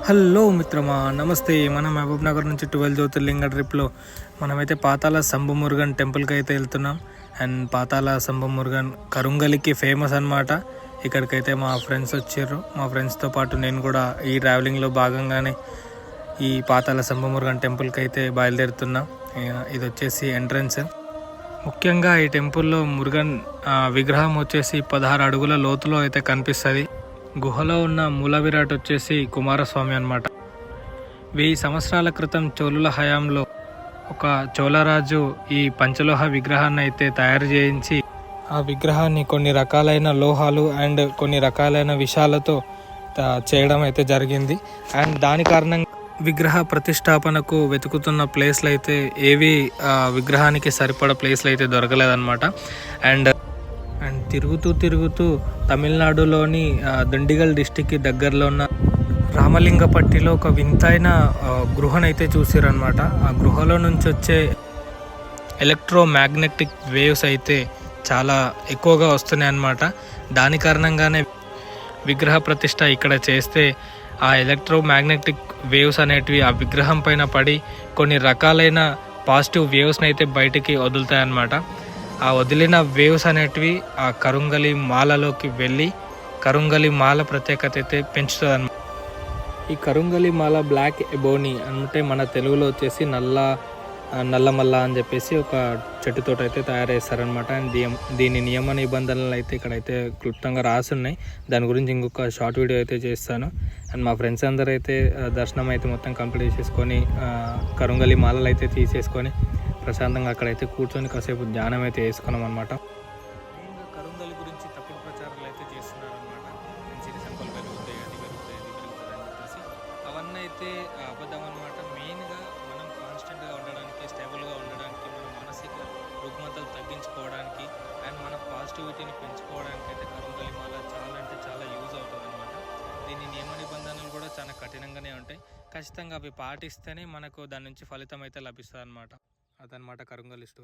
Hello మిత్రమా, నమస్తే. మనం మహబూబ్ నగర్ నుంచి 12 జ్యోతిర్లింగ ట్రిప్లో మనమైతే పాతాల శంభు మురుగన్ టెంపుల్కి అయితే వెళ్తున్నాం. అండ్ పాతాల శంభు మురుగన్ కరుంగలికి ఫేమస్ అనమాట. ఇక్కడికైతే మా ఫ్రెండ్స్ వచ్చారు. మా ఫ్రెండ్స్తో పాటు నేను కూడా ఈ ట్రావెలింగ్లో భాగంగానే ఈ పాతాల శంభు మురుగన్ టెంపుల్కి అయితే బయలుదేరుతున్నా. ఇది వచ్చేసి ఎంట్రన్స్. ముఖ్యంగా ఈ టెంపుల్లో మురుగన్ విగ్రహం వచ్చేసి 16 అడుగుల లోతులో అయితే కనిపిస్తుంది. గుహలో ఉన్న మూల విరాట్ వచ్చేసి కుమారస్వామి అన్నమాట. 1000 సంవత్సరాల క్రితం చోళుల హయాంలో ఒక చోళరాజు ఈ పంచలోహ విగ్రహాన్ని అయితే తయారు చేయించి ఆ విగ్రహాన్ని కొన్ని రకాలైన లోహాలు అండ్ కొన్ని రకాలైన విషాలతో చేయడం అయితే జరిగింది. అండ్ దాని కారణంగా విగ్రహ ప్రతిష్టాపనకు వెతుకుతున్న ప్లేస్లు అయితే ఏవి విగ్రహానికి సరిపడ ప్లేస్లు అయితే దొరకలేదన్నమాట. అండ్ తిరుగుతూ తమిళనాడులోని దిండిగల్ డిస్టిక్కి దగ్గరలో ఉన్న రామలింగపట్టిలో ఒక వింతైన గృహనైతే చూసారనమాట. ఆ గృహలో నుంచి వచ్చే ఎలక్ట్రోమాగ్నెటిక్ వేవ్స్ అయితే చాలా ఎక్కువగా వస్తున్నాయి అన్నమాట. దాని కారణంగానే విగ్రహ ప్రతిష్ట ఇక్కడ చేస్తే ఆ ఎలక్ట్రోమాగ్నెటిక్ వేవ్స్ అనేటివి ఆ విగ్రహం పైన పడి కొన్ని రకాలైన పాజిటివ్ వేవ్స్ని అయితే బయటికి వదులుతాయన్నమాట. ఆ వదిలిన వేవ్స్ అనేటివి ఆ కరుంగలి మాలలోకి వెళ్ళి కరుంగలి మాల ప్రత్యేకత అయితే పెంచుతుంది అన్నమాట. ఈ కరుంగలి మాల బ్లాక్ ఎబోనీ అంటే మన తెలుగులో వచ్చేసి నల్లమల్ల అని చెప్పేసి ఒక చెట్టుతోట అయితే తయారు చేస్తారనమాట. అండ్ దీని నియమ నిబంధనలు అయితే ఇక్కడైతే క్లుప్తంగా రాసున్నాయి. దాని గురించి ఇంకొక షార్ట్ వీడియో అయితే చేస్తాను. అండ్ మా ఫ్రెండ్స్ అందరూ అయితే దర్శనం అయితే మొత్తం కంప్లీట్ చేసుకొని కరుంగలి మాలలు అయితే తీసేసుకొని ప్రశాంతంగా అక్కడైతే కూర్చొని కాసేపు ధ్యానం అయితే వేసుకున్నాం అనమాట. మెయిన్గా కరుంగలి గురించి తప్పుడు ప్రచారాలు అయితే చేస్తున్నారు అనమాట. మంచి సంపలు పెరుగుతాయి, అది పెరుగుతాయి, ఇది పెరుగుతుంది అని చెప్పేసి అవన్నీ అయితే అబద్ధం అనమాట. మెయిన్గా మనం కాన్స్టెంట్గా ఉండడానికి, స్టేబుల్గా ఉండడానికి, మన మానసిక రుగ్మతలు తగ్గించుకోవడానికి అండ్ మన పాజిటివిటీని పెంచుకోవడానికి అయితే కరుంగలి మాల చాలా అంటే చాలా యూజ్ అవుతుంది అనమాట. దీని నియమ నిబంధనలు కూడా చాలా కఠినంగానే ఉంటాయి. ఖచ్చితంగా అవి పాటిస్తేనే మనకు దాని నుంచి ఫలితం అయితే లభిస్తుంది అనమాట. అదనమాట కరుంగలి స్టోరీ.